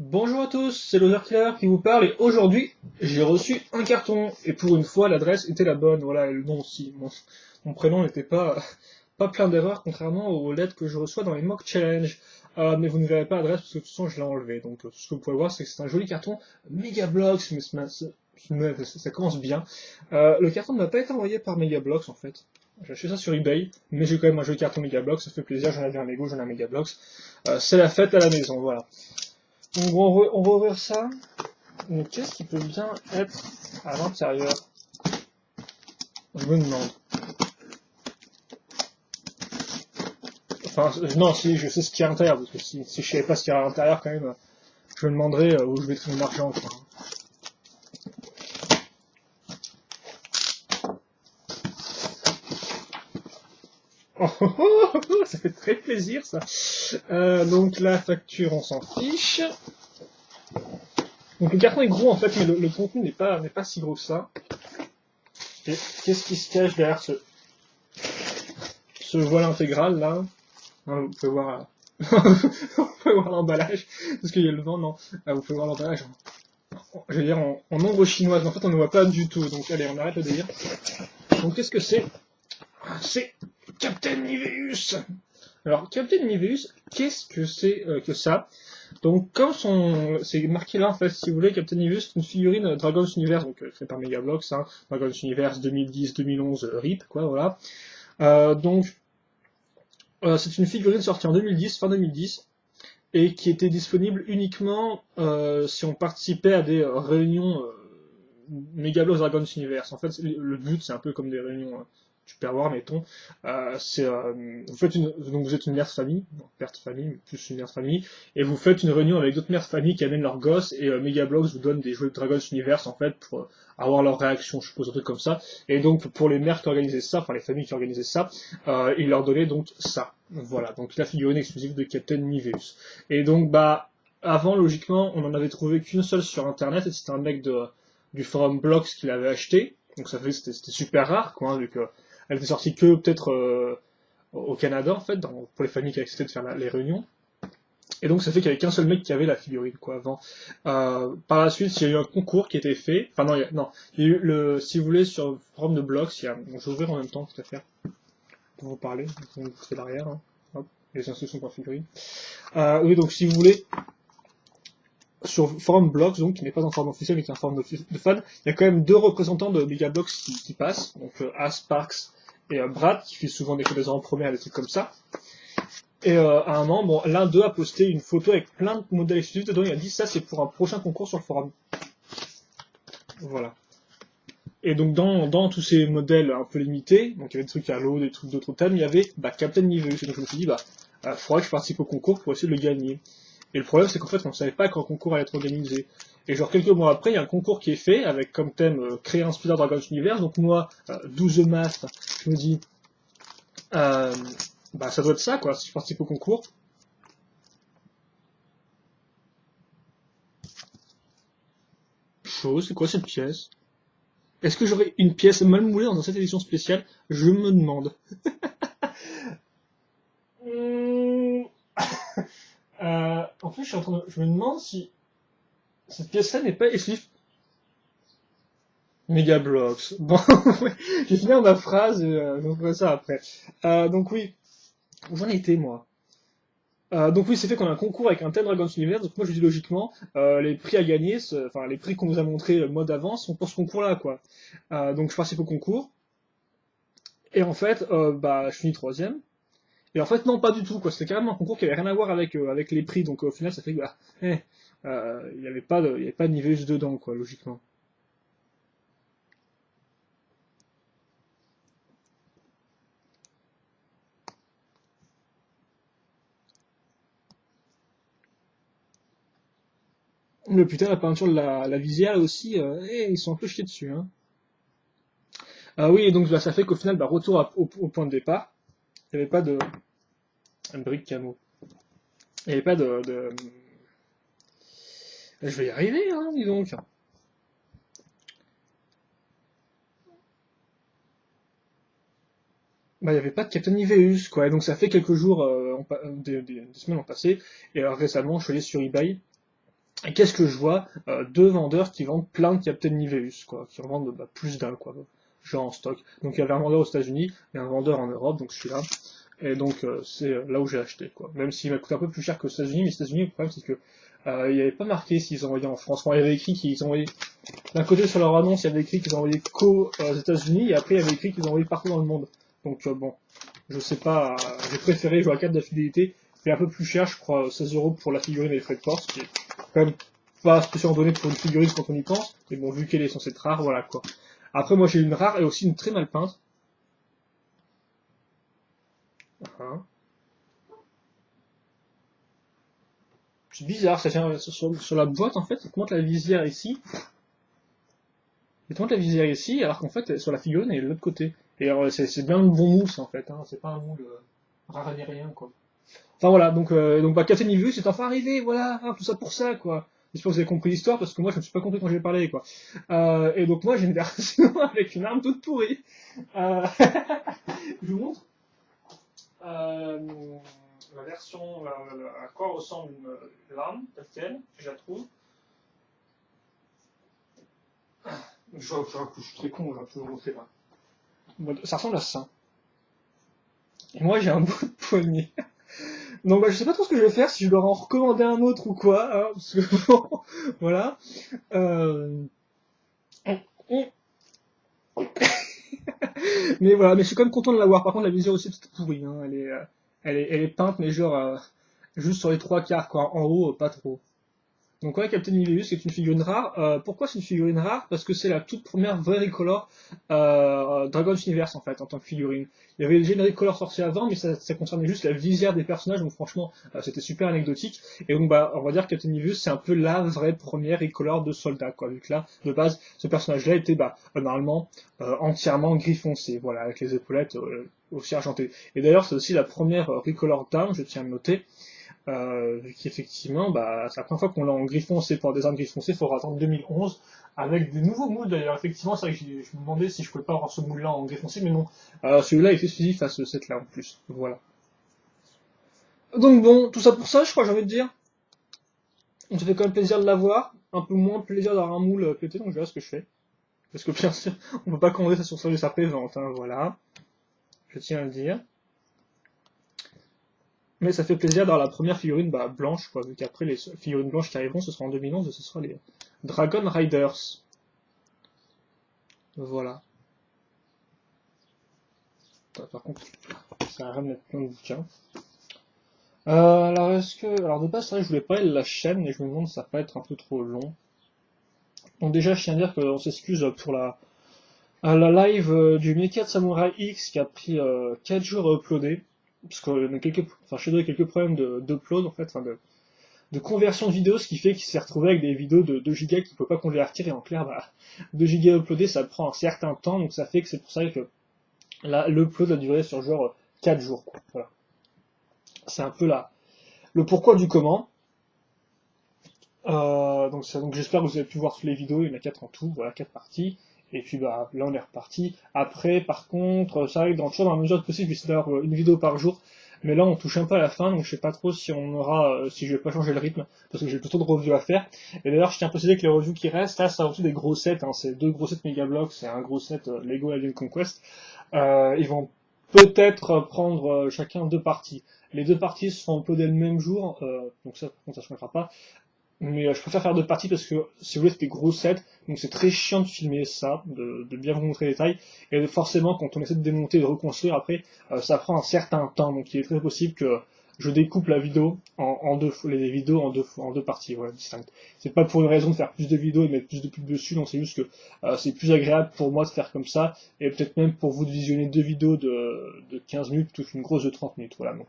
Bonjour à tous, c'est Loser Killer qui vous parle et aujourd'hui j'ai reçu un carton et pour une fois l'adresse était la bonne, voilà, et le nom aussi. Mon prénom n'était pas plein d'erreurs contrairement aux lettres que je reçois dans les mock challenge. Mais vous ne verrez pas l'adresse parce que de toute façon je l'ai enlevé. Donc tout ce que vous pouvez voir c'est que c'est un joli carton Megablox, ça commence bien. Le carton ne m'a pas été envoyé par Megablox en fait. J'ai acheté ça sur eBay, mais j'ai quand même un joli carton Megablox, ça fait plaisir, j'en avais un Lego, j'en ai un Megablox. C'est la fête à la maison, voilà. Donc on va ouvrir ça. Mais qu'est-ce qui peut bien être à l'intérieur? Je me demande. Enfin, non, si, je sais ce qu'il y a à l'intérieur, parce que si je savais pas ce qu'il y a à l'intérieur, quand même, je me demanderais où je mettrais mon argent, quoi. Oh, oh, oh, oh, ça fait très plaisir, ça. Donc la facture, on s'en fiche. Donc le carton est gros, en fait, mais le contenu n'est pas si gros que ça. Et qu'est-ce qui se cache derrière ce voile intégral, là? Hein, vous pouvez voir, vous pouvez voir l'emballage, parce qu'il y a le vent, non. Vous pouvez voir l'emballage, je vais dire en ombre chinoise, mais en fait on ne voit pas du tout, donc allez, on arrête le délire. Donc qu'est-ce que c'est? C'est Captain Niveus. Alors, Captain Niveus, qu'est-ce que c'est que ça? Donc, comme c'est marqué là, en fait, si vous voulez, Captain Niveus, c'est une figurine Dragon's Universe, donc créée par Megablox, hein, Dragon's Universe 2010-2011 RIP, quoi, voilà. C'est une figurine sortie en 2010, fin 2010, et qui était disponible uniquement si on participait à des réunions Megablox Dragon's Universe. En fait, le but, c'est un peu comme des réunions Tupperware, mettons. Donc vous êtes une mère de famille, non, père de famille, plus une mère de famille, et vous faites une réunion avec d'autres mères de famille qui amènent leurs gosses, et Megablox vous donne des jeux de Dragon's Universe, en fait, pour avoir leur réaction, je suppose, un truc comme ça. Et donc, pour les mères qui organisaient ça, enfin les familles qui organisaient ça, ils leur donnaient donc ça. Voilà, donc la figurine exclusive de Captain Niveus. Et donc, bah, avant, logiquement, on en avait trouvé qu'une seule sur Internet, et c'était un mec du forum Blox qui l'avait acheté. Donc ça fait c'était super rare, quoi, hein, vu qu'elle était sortie que peut-être au Canada, en fait, pour les familles qui acceptaient de faire les réunions. Et donc ça fait qu'il y avait qu'un seul mec qui avait la figurine, quoi, avant. Par la suite, il y a eu un concours qui a été fait. Enfin non, il y a eu si vous voulez, sur le forum de Blox, je vais ouvrir en même temps, tout à fait, pour vous parler. Vous pouvez l'arrière, hein. Hop, les instructions pour la figurine. Oui, donc si vous voulez, sur forum Blox, donc, qui n'est pas un forum officiel, mais qui est un forum de fans, il y a quand même deux représentants de Megablox qui passent, donc Asparks et Brad, qui fait souvent des combinaisons en première, des trucs comme ça. Et à un moment, bon, l'un d'eux a posté une photo avec plein de modèles exclusifs dedans, il a dit ça c'est pour un prochain concours sur le forum. Voilà. Et donc dans tous ces modèles un peu limités, donc il y avait des trucs à l'eau, des trucs d'autres thèmes, il y avait Captain Niveus. Et donc je me suis dit, faudrait que je participe au concours pour essayer de le gagner. Et le problème, c'est qu'en fait, on ne savait pas quand le concours allait être organisé. Et genre, quelques mois après, il y a un concours qui est fait, avec comme thème créer un Spider Dragon's Universe. Donc moi, 12 maths, je me dis, euh, ça doit être ça, quoi, si je participe au concours. Chose, c'est quoi cette pièce? Est-ce que j'aurais une pièce mal moulée dans cette édition spéciale? Je me demande. Hum, en fait, je me demande si cette pièce-là n'est pas exclusive Megablox. Bon, ouais, je vais finir ma phrase et je vous ferai ça après. Donc oui, où j'en étais moi. Donc oui, c'est fait qu'on a un concours avec un tel Dragon's Universe, donc moi je dis logiquement, les prix à gagner, enfin les prix qu'on nous a montrés le mois d'avant sont pour ce concours-là, quoi. Donc je participe au concours, et en fait, je finis troisième, et en fait non, pas du tout, quoi. C'était carrément un concours qui avait rien à voir avec les prix, donc au final ça fait que, il n'y avait pas de niveau juste dedans, quoi, logiquement. Le putain, la peinture de la visière aussi, ils sont un peu chiés dessus, hein. Oui, et donc ça fait qu'au final, retour au point de départ. Il n'y avait pas de brique camo. Il n'y avait pas de. Je vais y arriver, hein, dis donc. Il n'y avait pas de Captain Niveus, quoi. Et donc ça fait quelques jours, des semaines ont passé. Et alors récemment, je suis allé sur eBay. Et qu'est-ce que je vois? Deux vendeurs qui vendent plein de Captain Niveus, quoi, qui en vendent plus d'un, quoi, genre en stock. Donc il y avait un vendeur aux États-Unis et un vendeur en Europe, donc celui-là. Et donc c'est là où j'ai acheté, quoi. Même s'il m'a coûté un peu plus cher qu'aux États-Unis, mais aux États-Unis, le problème c'est que il n'y avait pas marqué s'ils envoyaient en France. Enfin, il y avait écrit qu'ils envoyaient d'un côté sur leur annonce, il y avait écrit qu'ils envoyaient qu'aux États-Unis, et après il y avait écrit qu'ils envoyaient partout dans le monde. Donc bon, je sais pas, j'ai préféré jouer à 4 d'affidélité, c'est un peu plus cher, je crois 16 € pour la figurine et les frais de port, ce qui est quand même pas spécialement donné pour une figurine quand on y pense, mais bon, vu qu'elle est censée être rare, voilà quoi. Après, moi j'ai une rare et aussi une très mal peinte. Hein. C'est bizarre, ça tient sur la boîte en fait, ça te montre la visière ici, et te montre la visière ici, alors qu'en fait sur la figurine elle est de l'autre côté. Et c'est bien le bon mousse en fait, hein, c'est pas un moule rare ni rien quoi. Enfin voilà, donc bah, Café Nivu, c'est enfin arrivé, voilà, hein, tout ça pour ça, quoi. J'espère que vous avez compris l'histoire, parce que moi je me suis pas compris quand j'ai parlé, quoi. Et donc moi j'ai une version avec une arme toute pourrie. Je vous montre euh, la version, à quoi ressemble l'arme, telle quelle, que je la trouve. Je suis très con, je vais vous montrer là. Bon, ça ressemble à ça. Et moi j'ai un bout de poignet. Donc bah, je sais pas trop ce que je vais faire, si je dois en recommander un autre ou quoi, hein, parce que bon, voilà. Euh, Mais voilà, mais je suis quand même content de l'avoir. Par contre, la visuelle aussi est toute pourrie, hein. Elle est peinte, mais genre juste sur les trois quarts, quoi. En haut, pas trop. Donc ouais, Captain Milius, c'est une figurine rare. Pourquoi c'est une figurine rare? Parce que c'est la toute première vraie Recolor Dragon's Universe en fait, en tant que figurine. Il y avait déjà une Recolor sortie avant, mais ça concernait juste la visière des personnages, donc franchement, c'était super anecdotique. Et donc bah, on va dire que Captain Milius, c'est un peu la vraie première Recolor de soldat, quoi. Vu que là, de base, ce personnage-là était normalement entièrement gris foncé, voilà, avec les épaulettes aussi argentées. Et d'ailleurs, c'est aussi la première Recolor d'armes, je tiens à le noter, vu qu'effectivement, bah, c'est la première fois qu'on l'a en gris foncé pour des armes gris foncé, il faudra attendre 2011, avec des nouveaux moules d'ailleurs. Effectivement, c'est vrai que je me demandais si je pouvais pas avoir ce moule-là en gris foncé, mais non. Celui-là est exclusif à ce set-là en plus. Voilà. Donc bon, tout ça pour ça, je crois, j'ai envie de dire. On se fait quand même plaisir de l'avoir, un peu moins plaisir d'avoir un moule pété, donc je verrai ce que je fais. Parce que bien sûr, on peut pas commander ça sur service après-vente, hein, voilà. Je tiens à le dire. Mais ça fait plaisir d'avoir la première figurine blanche, quoi, vu qu'après les figurines blanches qui arriveront, ce sera en 2011 et ce sera les Dragon Riders. Voilà. Par contre, ça va mettre plein de bouquins. Alors de base, c'est vrai que je voulais parler de la chaîne, mais je me demande si ça va pas être un peu trop long. Donc déjà, je tiens à dire qu'on s'excuse pour la live du Mecha de Samurai X qui a pris 4 jours à uploader. Parce que chez nous, il y a quelques problèmes d'upload, en fait, enfin de conversion de vidéo, ce qui fait qu'il s'est retrouvé avec des vidéos de 2 gigas qu'il ne peut pas convertir, et en clair, 2 gigas uploadés, ça prend un certain temps, donc ça fait que c'est pour ça que l'upload a duré sur genre 4 jours, quoi. Voilà. C'est un peu le pourquoi du comment. Donc j'espère que vous avez pu voir toutes les vidéos, il y en a 4 en tout, voilà, 4 parties. Et puis là on est reparti. Après, par contre, ça arrive toujours dans la mesure de possible, j'essaie d'avoir une vidéo par jour. Mais là on touche un peu à la fin, donc je sais pas trop si on aura, si je vais pas changer le rythme, parce que j'ai plutôt de reviews à faire. Et d'ailleurs je tiens à préciser que les reviews qui restent, là c'est surtout des gros sets, hein, c'est 2 gros sets Megablock, c'est un gros set Lego Alien Conquest. Ils vont peut-être prendre chacun 2 parties. Les 2 parties seront uploadées le même jour, donc ça, ça changera pas. Mais je préfère faire 2 parties parce que si vous voulez c'est des gros sets, donc c'est très chiant de filmer ça, de bien vous montrer les détails, et forcément quand on essaie de démonter et de reconstruire après, ça prend un certain temps, donc il est très possible que je découpe la vidéo en deux, les vidéos en deux parties, voilà, distinctes. C'est pas pour une raison de faire plus de vidéos et mettre plus de pubs dessus, non, c'est juste que c'est plus agréable pour moi de faire comme ça, et peut-être même pour vous de visionner 2 vidéos de 15 minutes plutôt qu'une grosse de 30 minutes, voilà. Donc,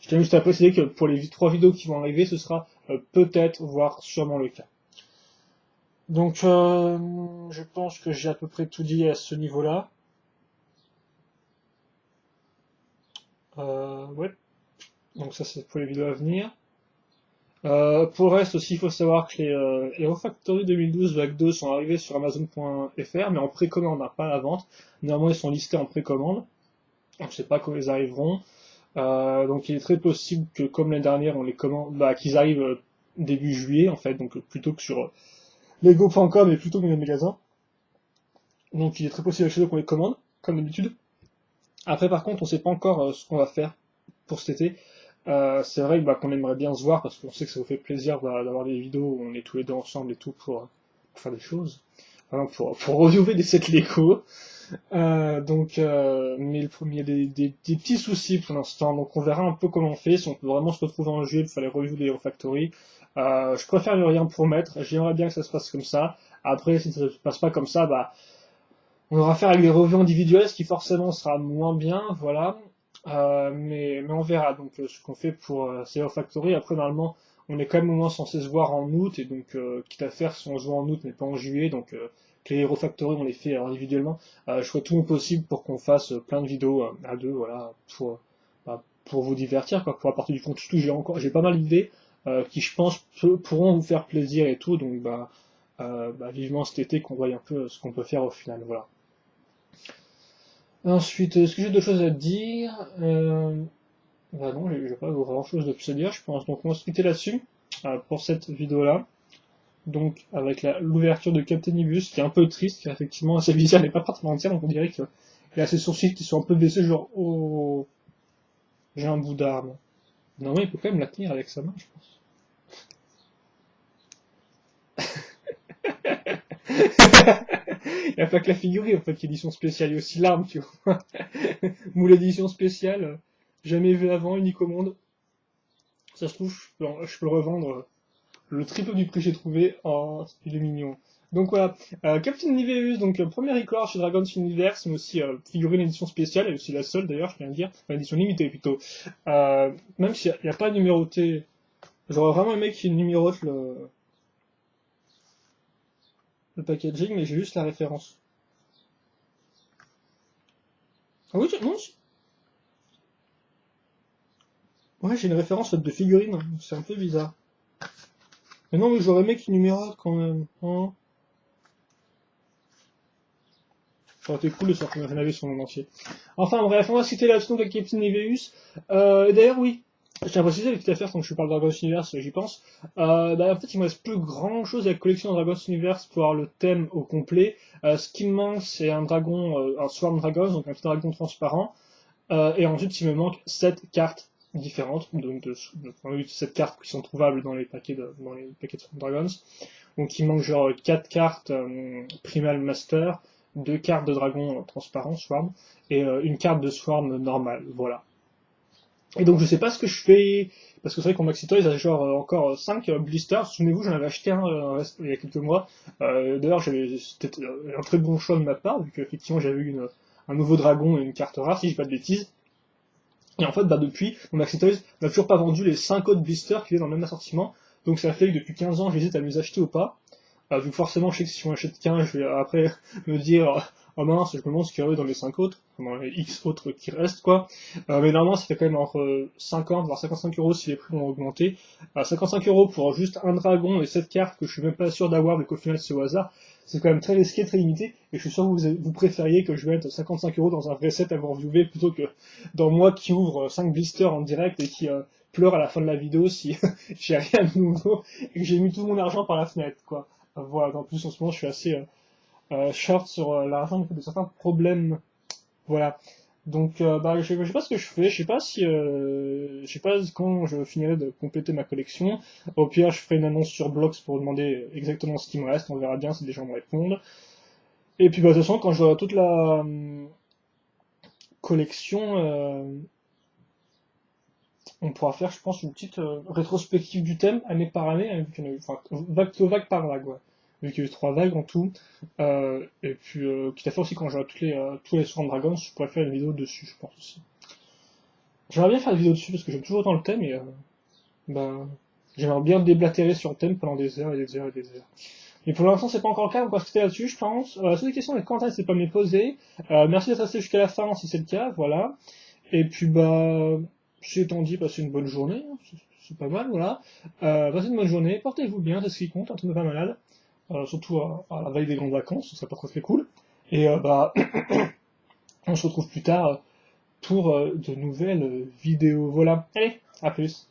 je tiens juste à préciser que pour les 3 vidéos qui vont arriver, ce sera peut-être, voire sûrement le cas. Donc, je pense que j'ai à peu près tout dit à ce niveau-là. Ouais. Donc ça, c'est pour les vidéos à venir. Pour le reste aussi, il faut savoir que les Hero Factory 2012 Vague 2 sont arrivés sur Amazon.fr, mais en précommande, hein, pas à la vente. Néanmoins, ils sont listés en précommande. On ne sait pas quand ils arriveront. Donc il est très possible que, comme l'année dernière, on les commande, qu'ils arrivent début juillet en fait, donc plutôt que sur lego.com et plutôt que dans les magasins. Donc il est très possible chez eux qu'on les commande, comme d'habitude. Après par contre on sait pas encore ce qu'on va faire pour cet été. C'est vrai que, qu'on aimerait bien se voir parce qu'on sait que ça vous fait plaisir d'avoir des vidéos où on est tous les deux ensemble et tout pour faire des choses. Enfin, pour reviewer des sets Lego. Mais il y a des petits soucis pour l'instant, donc on verra un peu comment on fait, si on peut vraiment se retrouver en juillet pour faire les reviews des Hero Factory. Je préfère ne rien promettre, j'aimerais bien que ça se passe comme ça. Après, si ça se passe pas comme ça, on aura affaire avec des reviews individuelles, ce qui forcément sera moins bien, voilà. Mais on verra donc ce qu'on fait pour ces Hero Factory. Après, normalement, on est quand même au moins censé se voir en août, et donc quitte à faire si on se voit en août mais pas en juillet, donc que les Hero Factory on les fait individuellement. Je ferai tout mon possible pour qu'on fasse plein de vidéos à deux, voilà, pour vous divertir, quoi, pour apporter du contenu. Surtout, j'ai pas mal d'idées qui, je pense, pourront vous faire plaisir et tout, donc vivement cet été qu'on voit un peu ce qu'on peut faire au final, voilà. Ensuite, est-ce que j'ai d'autres choses à dire? Bah non, j'ai pas grand chose de plus à dire, je pense. Donc on va se quitter là-dessus pour cette vidéo-là. Donc avec l'ouverture de Captain Ibus, qui est un peu triste, car effectivement sa visière n'est pas pratiquement entière, donc on dirait qu'il a ses sourcils qui sont un peu baissés, genre oh, j'ai un bout d'arme. Non mais il peut quand même la tenir avec sa main, je pense. Il n'y a pas que la figurine en fait, qui est édition spéciale, il y a aussi l'arme, tu vois. Moule édition spéciale, jamais vu avant, unique au monde. Ça se trouve, je peux le revendre le triple du prix que j'ai trouvé. Oh, il est mignon. Donc voilà, Captain Niveus, donc premier record chez Dragon's Universe, mais aussi figurine édition spéciale, et aussi la seule d'ailleurs, je viens de dire, enfin édition limitée plutôt. Même s'il n'y a pas numéroté, j'aurais vraiment aimé qu'il numérote le packaging, mais j'ai juste la référence. Ah oui, non, ouais, j'ai une référence faite de figurine, c'est un peu bizarre. Mais non, mais j'aurais aimé qu'il numérote quand même. Hein. Ça aurait été cool de sortir un avis sur le monde entier. Enfin bref, on va citer là-dessus donc avec Captain Neveus. Et d'ailleurs, oui, je tiens à préciser avec cette affaire, quand je parle de Dragon's Universe, j'y pense. En fait, il me reste plus grand chose à la collection de Dragon's Universe pour avoir le thème au complet. Ce qui me manque, c'est un dragon, un Swarm Dragon, donc un petit dragon transparent. Et ensuite, il me manque 7 cartes différentes, donc 7 cartes qui sont trouvables dans les dans les paquets de Swarm Dragons. Donc il manque genre 4 cartes Primal Master, 2 cartes de dragon transparent, Swarm, et une carte de Swarm normale, voilà. Et donc je sais pas ce que je fais, parce que c'est vrai qu'on Maxi Toys a genre encore 5 blisters, souvenez-vous j'en avais acheté un il y a quelques mois, d'ailleurs c'était un très bon choix de ma part, vu qu'effectivement j'avais eu un nouveau dragon et une carte rare, si j'ai pas de bêtises. Et en fait, depuis, mon Maxi Toys n'a toujours pas vendu les 5 autres blisters qui étaient dans le même assortiment, donc ça fait que depuis 15 ans j'hésite à les acheter ou pas. Vu que forcément, je sais que si on achète qu'un, je vais après me dire, oh mince, je me demande ce qu'il y aurait dans les 5 autres, dans les X autres qui restent, quoi. Mais normalement, ça fait quand même entre 50, voire 55 euros si les prix ont augmenté. 55 euros pour juste un dragon et 7 cartes que je suis même pas sûr d'avoir, mais qu'au final c'est au hasard. C'est quand même très risqué, très limité, et je suis sûr que vous préfériez que je mette 55 euros dans un vrai set à vous reviewer plutôt que dans moi qui ouvre 5 blisters en direct et qui pleure à la fin de la vidéo si j'ai rien de nouveau et que j'ai mis tout mon argent par la fenêtre, quoi. Voilà, en plus en ce moment je suis assez short sur l'argent de certains problèmes. Voilà. Donc je sais pas ce que je fais, je sais pas quand je finirai de compléter ma collection. Au pire, je ferai une annonce sur Blogs pour demander exactement ce qui me reste, on verra bien si des gens me répondent. Et puis de toute façon, quand j'aurai toute la collection, on pourra faire, je pense, une petite rétrospective du thème année par année, hein, vu qu'il y en a eu, enfin, vague par vague, ouais. Vu qu'il y a eu 3 vagues en tout. Et puis, quitte à faire aussi, quand j'aurai tous les Swarm Dragons, je pourrais faire une vidéo dessus, je pense aussi. J'aimerais bien faire une vidéo dessus parce que j'aime toujours autant le thème et bah, j'aimerais bien déblatérer sur le thème pendant des heures et des heures et des heures. Mais pour l'instant, c'est pas encore le cas, on va se quitter là-dessus, je pense. Sur des questions, mais quand c'est pas me les poser. Merci d'être resté jusqu'à la fin si c'est le cas, voilà. Et puis c'est étant dit, passez une bonne journée, hein, c'est pas mal, voilà. Passez une bonne journée, portez-vous bien, c'est ce qui compte, ne tombez pas malade. Surtout à la veille des grandes vacances, ce serait pas très très cool. Et on se retrouve plus tard pour de nouvelles vidéos. Voilà, allez, à plus.